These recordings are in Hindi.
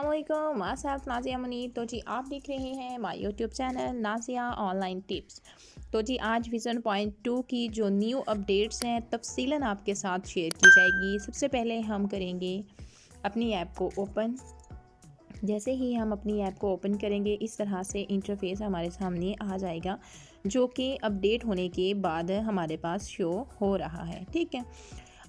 अस्सलामुअलैकुम, मासाफ नाज़िया मुनीर। तो जी आप देख रहे हैं my YouTube channel Nazia online tips. तो जी आज विज़न पॉइंट 2 की जो न्यू अपडेट्स हैं तफसीलन आपके साथ शेयर की जाएगी। सबसे पहले हम करेंगे अपनी ऐप को ओपन। जैसे ही हम अपनी ऐप को ओपन करेंगे इस तरह से इंटरफेस हमारे सामने आ जाएगा, जो कि अपडेट होने के बाद हमारे पास शो हो रहा है। ठीक है,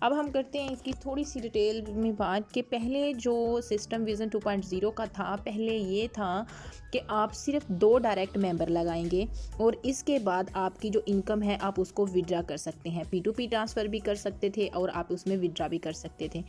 अब हम करते हैं इसकी थोड़ी सी डिटेल में बात कि पहले जो सिस्टम विज़न 2.0 का था, पहले ये था कि आप सिर्फ 2 डायरेक्ट मेंबर लगाएंगे और इसके बाद आपकी जो इनकम है आप उसको विड्रा कर सकते हैं। P2P ट्रांसफ़र भी कर सकते थे और आप उसमें विड्रा भी कर सकते थे।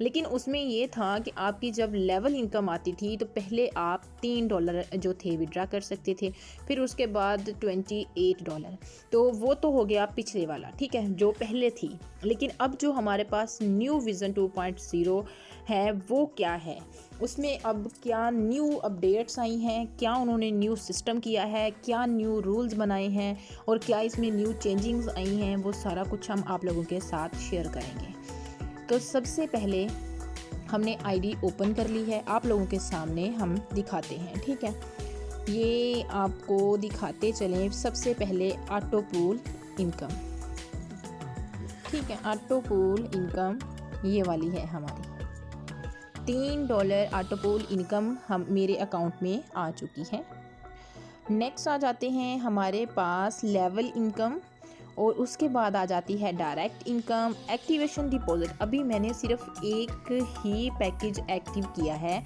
लेकिन उसमें ये था कि आपकी जब लेवल इनकम आती थी तो पहले आप $3 जो थे विड्रा कर सकते थे, फिर उसके बाद $28। तो वो तो हो गया पिछले वाला, ठीक है, जो पहले थी। लेकिन अब जो हमारे पास न्यू विज़न 2.0 है वो क्या है, उसमें अब क्या न्यू अपडेट्स आई हैं, क्या उन्होंने न्यू सिस्टम किया है, क्या न्यू रूल्स बनाए हैं और क्या इसमें न्यू चेंजिंग्स आई हैं, वो सारा कुछ हम आप लोगों के साथ शेयर करेंगे। तो सबसे पहले हमने आईडी ओपन कर ली है, आप लोगों के सामने हम दिखाते हैं। ठीक है, ये आपको दिखाते चलें। सबसे पहले ऑटो पूल इनकम, ठीक है, ऑटो पूल इनकम ये वाली है हमारी। $3 ऑटो पूल इनकम हम मेरे अकाउंट में आ चुकी है। नेक्स्ट आ जाते हैं हमारे पास लेवल इनकम और उसके बाद आ जाती है डायरेक्ट इनकम, एक्टिवेशन डिपॉजिट। अभी मैंने सिर्फ एक ही पैकेज एक्टिव किया है,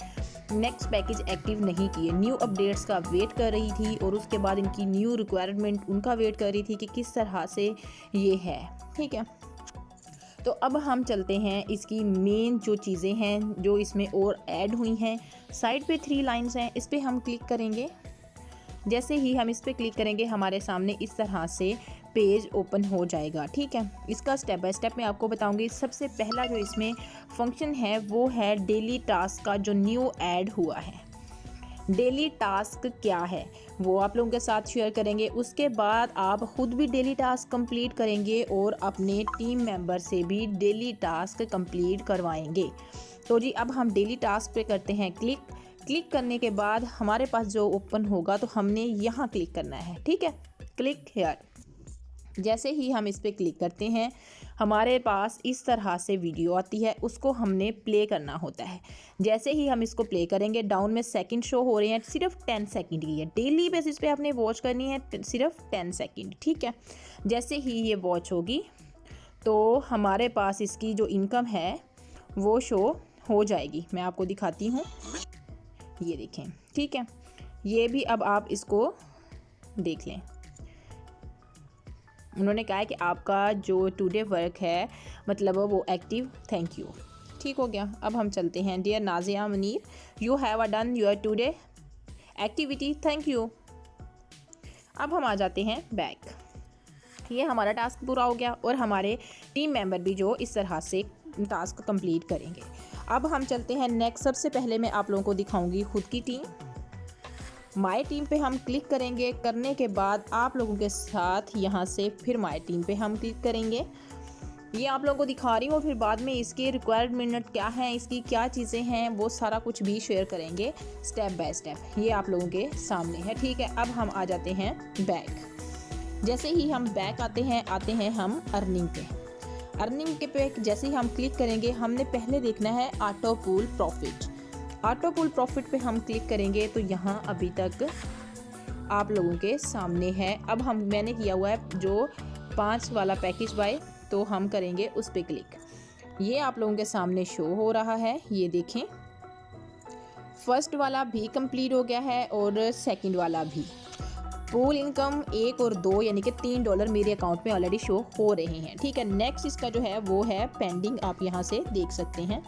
नेक्स्ट पैकेज एक्टिव नहीं किए। न्यू अपडेट्स का वेट कर रही थी और उसके बाद इनकी न्यू रिक्वायरमेंट उनका वेट कर रही थी कि किस तरह से ये है। ठीक है, तो अब हम चलते हैं इसकी मेन जो चीज़ें हैं जो इसमें और ऐड हुई हैं। साइड पे 3 लाइंस हैं, इस पर हम क्लिक करेंगे। जैसे ही हम इस पर क्लिक करेंगे हमारे सामने इस तरह से पेज ओपन हो जाएगा। ठीक है, इसका स्टेप बाय स्टेप मैं आपको बताऊंगी। सबसे पहला जो इसमें फंक्शन है वो है डेली टास्क का, जो न्यू ऐड हुआ है। डेली टास्क क्या है वो आप लोगों के साथ शेयर करेंगे। उसके बाद आप खुद भी डेली टास्क कंप्लीट करेंगे और अपने टीम मेंबर से भी डेली टास्क कंप्लीट करवाएंगे। तो जी अब हम डेली टास्क पे करते हैं क्लिक। क्लिक करने के बाद हमारे पास जो ओपन होगा तो हमने यहाँ क्लिक करना है। ठीक है, क्लिक हेयर। जैसे ही हम इस पर क्लिक करते हैं हमारे पास इस तरह से वीडियो आती है, उसको हमने प्ले करना होता है। जैसे ही हम इसको प्ले करेंगे डाउन में सेकंड शो हो रहे हैं, सिर्फ 10 सेकंड की है। डेली बेसिस पे आपने वॉच करनी है सिर्फ 10 सेकंड। ठीक है, जैसे ही ये वॉच होगी तो हमारे पास इसकी जो इनकम है वो शो हो जाएगी। मैं आपको दिखाती हूँ, ये देखें। ठीक है, ये भी अब आप इसको देख लें। उन्होंने कहा है कि आपका जो टुडे वर्क है मतलब वो एक्टिव, थैंक यू। ठीक हो गया, अब हम चलते हैं। Dear Nazia Munir, you have done your today activity, thank you. अब हम आ जाते हैं बैक। ये हमारा टास्क पूरा हो गया और हमारे टीम मेंबर भी जो इस तरह से टास्क कंप्लीट करेंगे। अब हम चलते हैं नेक्स्ट। सबसे पहले मैं आप लोगों को दिखाऊंगी खुद की टीम। माय टीम पे हम क्लिक करेंगे। करने के बाद आप लोगों के साथ यहाँ से फिर माय टीम पे हम क्लिक करेंगे। ये आप लोगों को दिखा रही हूँ, फिर बाद में इसके रिक्वायरमेंट क्या है, इसकी क्या चीज़ें हैं, वो सारा कुछ भी शेयर करेंगे स्टेप बाय स्टेप। ये आप लोगों के सामने है। ठीक है, अब हम आ जाते हैं बैक। जैसे ही हम बैक आते हैं हम अर्निंग पे। अर्निंग के पे जैसे ही हम क्लिक करेंगे हमने पहले देखना है auto pool profit. Auto pool profit पे हम क्लिक करेंगे तो यहाँ अभी तक आप लोगों के सामने है। अब मैंने किया हुआ है जो 5 वाला पैकेज बाय, तो हम करेंगे उस पे क्लिक। ये आप लोगों के सामने शो हो रहा है, ये देखें। फर्स्ट वाला भी कंप्लीट हो गया है और सेकंड वाला भी। पूल इनकम 1 और 2 यानी कि $3 मेरे अकाउंट में ऑलरेडी शो हो रहे हैं। ठीक है, नेक्स्ट इसका जो है वो है पेंडिंग, आप यहाँ से देख सकते हैं।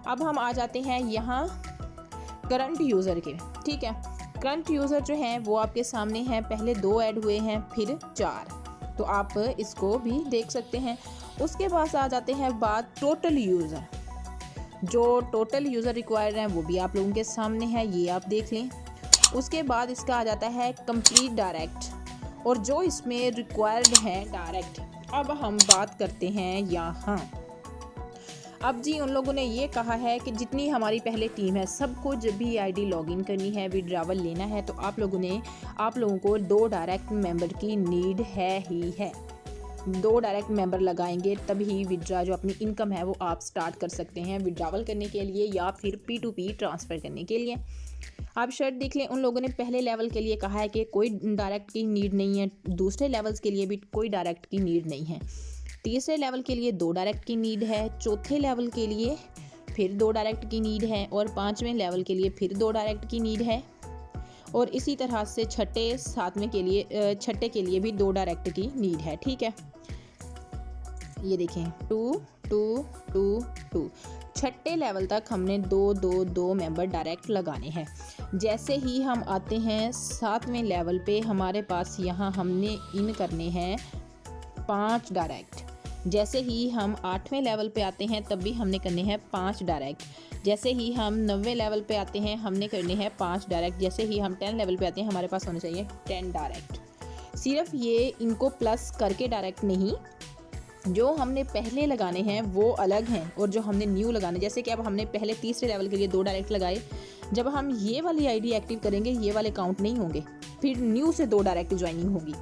अब हम आ जाते हैं यहाँ करंट यूज़र के। ठीक है, करंट यूज़र जो हैं वो आपके सामने हैं। पहले 2 ऐड हुए हैं, फिर 4, तो आप इसको भी देख सकते हैं। उसके बाद आ जाते हैं बात टोटल यूज़र। जो टोटल यूज़र रिक्वायर्ड हैं वो भी आप लोगों के सामने है, ये आप देख लें। उसके बाद इसका आ जाता है कंप्लीट डायरेक्ट, और जो इसमें रिक्वायर्ड है डायरेक्ट। अब हम बात करते हैं यहाँ अब जी उन लोगों ने ये कहा है कि जितनी हमारी पहले टीम है सबको जब भी आईडी लॉगिन करनी है, विड्रावल लेना है, तो आप लोगों को 2 डायरेक्ट मेंबर की नीड है ही है। 2 डायरेक्ट मेंबर लगाएंगे तभी विड्रा जो अपनी इनकम है वो आप स्टार्ट कर सकते हैं विड्रावल करने के लिए या फिर P2P ट्रांसफ़र करने के लिए। आप शर्ट देख लें, उन लोगों ने पहले लेवल के लिए कहा है कि कोई डायरेक्ट की नीड नहीं है, दूसरे लेवल्स के लिए भी कोई डायरेक्ट की नीड नहीं है, तीसरे लेवल के लिए 2 डायरेक्ट की नीड है, चौथे लेवल के लिए फिर 2 डायरेक्ट की नीड है और 5वें लेवल के लिए फिर 2 डायरेक्ट की नीड है और इसी तरह से छठे के लिए भी 2 डायरेक्ट की नीड है। ठीक है, ये देखें 2 2 2 2 छठे लेवल तक हमने 2 मेंबर डायरेक्ट लगाने हैं। जैसे ही हम आते हैं 7वें लेवल पे हमारे पास यहाँ हमने इन करने हैं 5 डायरेक्ट। जैसे ही हम 8वें लेवल पे आते हैं तब भी हमने करने हैं 5 डायरेक्ट। जैसे ही हम 9वें लेवल पे आते हैं हमने करने हैं 5 डायरेक्ट। जैसे ही हम 10 लेवल पे आते हैं हमारे पास होने चाहिए 10 डायरेक्ट। सिर्फ ये इनको प्लस करके डायरेक्ट नहीं, जो हमने पहले लगाने हैं वो अलग हैं और जो हमने न्यू लगाने, जैसे कि अब हमने पहले तीसरे लेवल के लिए 2 डायरेक्ट लगाए, जब हम ये वाली आईडी एक्टिव करेंगे ये वाले काउंट नहीं होंगे, फिर न्यू से 2 डायरेक्ट ज्वाइनिंग होगी।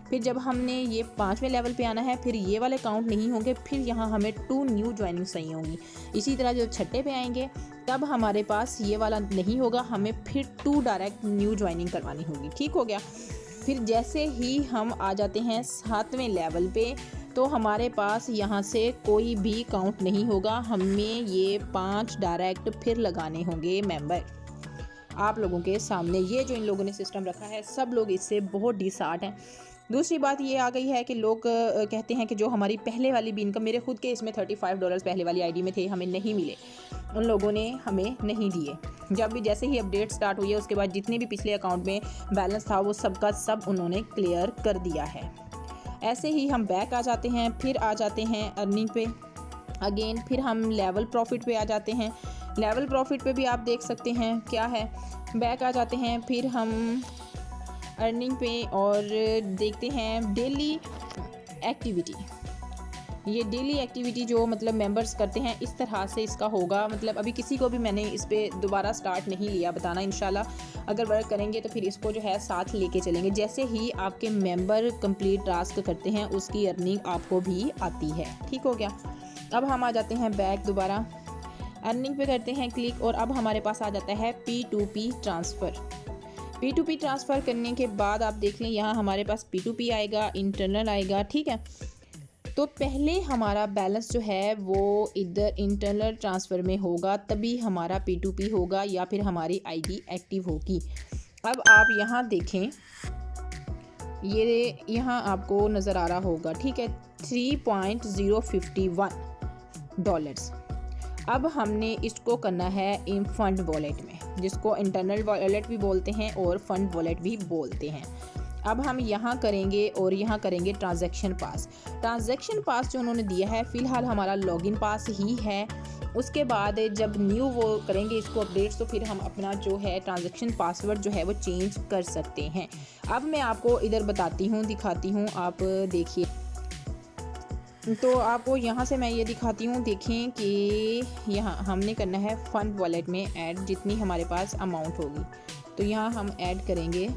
फिर जब हमने ये 5वें लेवल पे आना है फिर ये वाले काउंट नहीं होंगे, फिर यहाँ हमें 2 न्यू ज्वाइनिंग सही होंगी। इसी तरह जब छठे पे आएंगे तब हमारे पास ये वाला नहीं होगा, हमें फिर 2 डायरेक्ट न्यू ज्वाइनिंग करवानी होगी। ठीक हो गया। फिर जैसे ही हम आ जाते हैं 7वें लेवल पे तो हमारे पास यहाँ से कोई भी काउंट नहीं होगा, हमें ये 5 डायरेक्ट फिर लगाने होंगे मेंबर आप लोगों के सामने। ये जो इन लोगों ने सिस्टम रखा है सब लोग इससे बहुत डिसआर्ट हैं। दूसरी बात ये आ गई है कि लोग कहते हैं कि जो हमारी पहले वाली भी इनकम, मेरे खुद के इसमें $35 पहले वाली आईडी में थे, हमें नहीं मिले, उन लोगों ने हमें नहीं दिए। जब भी जैसे ही अपडेट स्टार्ट हुई है उसके बाद जितने भी पिछले अकाउंट में बैलेंस था वो सबका सब उन्होंने क्लियर कर दिया है। ऐसे ही हम बैक आ जाते हैं, फिर आ जाते हैं अर्निंग पे अगेन, फिर हम लेवल प्रॉफिट पे आ जाते हैं। लेवल प्रॉफिट पे भी आप देख सकते हैं क्या है, बैक आ जाते हैं, फिर हम अर्निंग पे और देखते हैं डेली एक्टिविटी। ये डेली एक्टिविटी जो मतलब मेंबर्स करते हैं इस तरह से इसका होगा। मतलब अभी किसी को भी मैंने इस पर दोबारा स्टार्ट नहीं लिया बताना, इंशाल्लाह अगर वर्क करेंगे तो फिर इसको जो है साथ लेके चलेंगे। जैसे ही आपके मेंबर कंप्लीट टास्क करते हैं उसकी अर्निंग आपको भी आती है। ठीक हो गया। अब हम आ जाते हैं बैक, दोबारा अर्निंग पे करते हैं क्लिक और अब हमारे पास आ जाता है P2P ट्रांसफ़र। P2P ट्रांसफ़र करने के बाद आप देख लें यहाँ हमारे पास P2P आएगा, इंटरनल आएगा। ठीक है, तो पहले हमारा बैलेंस जो है वो इधर इंटरनल ट्रांसफ़र में होगा, तभी हमारा P2P होगा या फिर हमारी आईडी एक्टिव होगी। अब आप यहाँ देखें, ये यहाँ आपको नज़र आ रहा होगा। ठीक है, $3.051। अब हमने इसको करना है इन फंड वॉलेट में, जिसको इंटरनल वॉलेट भी बोलते हैं और फंड वॉलेट भी बोलते हैं। अब हम यहाँ करेंगे और यहाँ करेंगे ट्रांजैक्शन पास। ट्रांजैक्शन पास जो उन्होंने दिया है फ़िलहाल हमारा लॉगिन पास ही है। उसके बाद जब न्यू वो करेंगे इसको अपडेट्स तो फिर हम अपना जो है ट्रांजैक्शन पासवर्ड जो है वो चेंज कर सकते हैं। अब मैं आपको इधर बताती हूँ, दिखाती हूँ, आप देखिए। तो आपको यहाँ से मैं ये दिखाती हूँ, देखें कि यहाँ हमने करना है फ़ंड वॉलेट में ऐड जितनी हमारे पास अमाउंट होगी। तो यहाँ हम ऐड करेंगे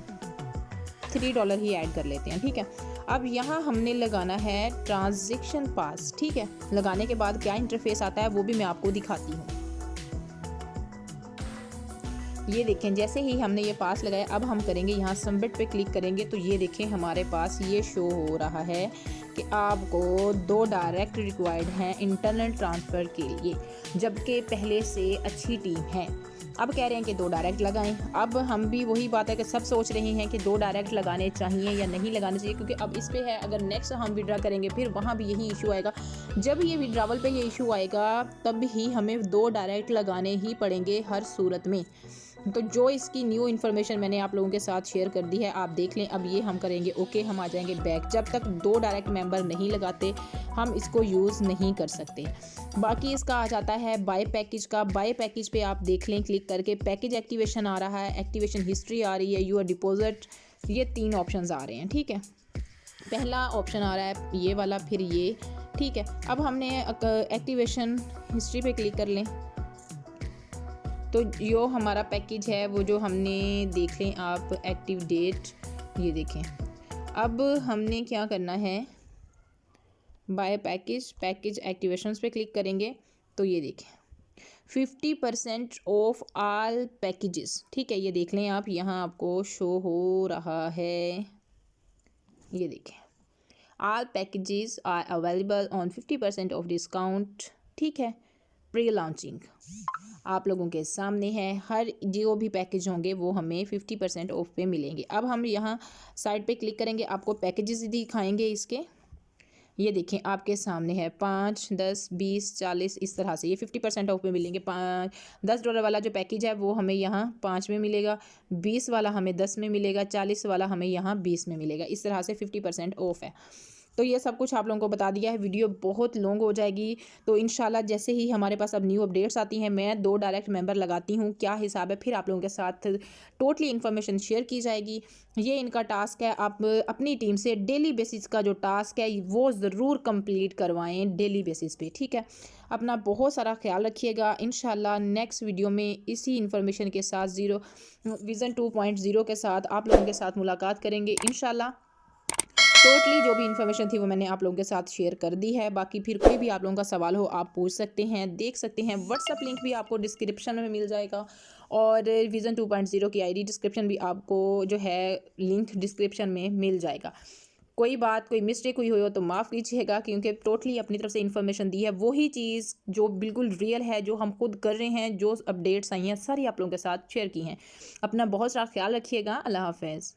$3 ही ऐड कर लेते हैं। ठीक है, अब यहाँ हमने लगाना है ट्रांजैक्शन पास। ठीक है, लगाने के बाद क्या इंटरफेस आता है वो भी मैं आपको दिखाती हूँ। ये देखें, जैसे ही हमने ये पास लगाया अब हम करेंगे यहाँ सबमिट पे क्लिक करेंगे तो ये देखें हमारे पास ये शो हो रहा है कि आपको 2 डायरेक्ट रिक्वायर्ड हैं इंटरनल ट्रांसफ़र के लिए, जबकि पहले से अच्छी टीम है। अब कह रहे हैं कि 2 डायरेक्ट लगाएं। अब हम भी वही बात है कि सब सोच रहे हैं कि 2 डायरेक्ट लगाने चाहिए या नहीं लगाने चाहिए, क्योंकि अब इस पे है अगर नेक्स्ट हम विड्रा करेंगे फिर वहाँ भी यही इशू आएगा। जब ये विड्रावल पे ये इशू आएगा तब ही हमें 2 डायरेक्ट लगाने ही पड़ेंगे हर सूरत में। तो जो इसकी न्यू इन्फॉर्मेशन मैंने आप लोगों के साथ शेयर कर दी है आप देख लें। अब ये हम करेंगे ओके, हम आ जाएंगे बैक। जब तक 2 डायरेक्ट मेंबर नहीं लगाते हम इसको यूज़ नहीं कर सकते। बाकी इसका आ जाता है बाय पैकेज का। बाय पैकेज पे आप देख लें क्लिक करके, पैकेज एक्टिवेशन आ रहा है, एक्टिवेशन हिस्ट्री आ रही है, यूर डिपॉजिट, ये 3 ऑप्शंस आ रहे हैं। ठीक है, पहला ऑप्शन आ रहा है ये वाला, फिर ये, ठीक है। अब हमने एक्टिवेशन हिस्ट्री पे क्लिक कर लें तो जो हमारा पैकेज है वो जो हमने देख लें आप एक्टिव डेट, ये देखें। अब हमने क्या करना है, बाय पैकेज एक्टिवेशंस पे क्लिक करेंगे तो ये देखें 50% ऑफ ऑल पैकेजेस, ठीक है। ये देख लें आप, यहाँ आपको शो हो रहा है, ये देखें all packages are available on 50% off discount, ठीक है। प्री लॉन्चिंग आप लोगों के सामने है, हर जो भी पैकेज होंगे वो हमें 50% ऑफ पे मिलेंगे। अब हम यहाँ साइड पे क्लिक करेंगे, आपको पैकेजेस दिखाएंगे इसके, ये देखें आपके सामने है 5, 10, 20, 40, इस तरह से ये 50% ऑफ में मिलेंगे। $10 वाला जो पैकेज है वो हमें यहाँ 5 में मिलेगा, 20 वाला हमें 10 में मिलेगा, 40 वाला हमें यहाँ 20 में मिलेगा। इस तरह से 50% ऑफ है। तो ये सब कुछ आप लोगों को बता दिया है। वीडियो बहुत लॉन्ग हो जाएगी, तो इंशाल्लाह जैसे ही हमारे पास अब न्यू अपडेट्स आती हैं मैं 2 डायरेक्ट मेंबर लगाती हूँ, क्या हिसाब है, फिर आप लोगों के साथ टोटली इन्फॉर्मेशन शेयर की जाएगी। ये इनका टास्क है, आप अपनी टीम से डेली बेसिस का जो टास्क है वो ज़रूर कंप्लीट करवाएं डेली बेसिस पे, ठीक है। अपना बहुत सारा ख्याल रखिएगा। इंशाल्लाह नेक्स्ट वीडियो में इसी इन्फॉर्मेशन के साथ विज़न 2.0 के साथ आप लोगों के साथ मुलाकात करेंगे इंशाल्लाह। टोटली जो भी इन्फॉर्मेशन थी वो मैंने आप लोगों के साथ शेयर कर दी है। बाकी फिर कोई भी आप लोगों का सवाल हो आप पूछ सकते हैं, देख सकते हैं। व्हाट्सअप लिंक भी आपको डिस्क्रिप्शन में मिल जाएगा और विज़न 2.0 की आईडी डिस्क्रिप्शन भी आपको जो है लिंक डिस्क्रिप्शन में मिल जाएगा। कोई बात कोई मिस्टेक हुई हो तो माफ़ कीजिएगा, क्योंकि टोटली अपनी तरफ से इन्फॉर्मेशन दी है, वही चीज़ जो बिल्कुल रियल है, जो हम खुद कर रहे हैं, जो अपडेट्स आई हैं सारी आप लोगों के साथ शेयर की हैं। अपना बहुत सारा ख्याल रखिएगा। अल्लाह हाफ़िज़।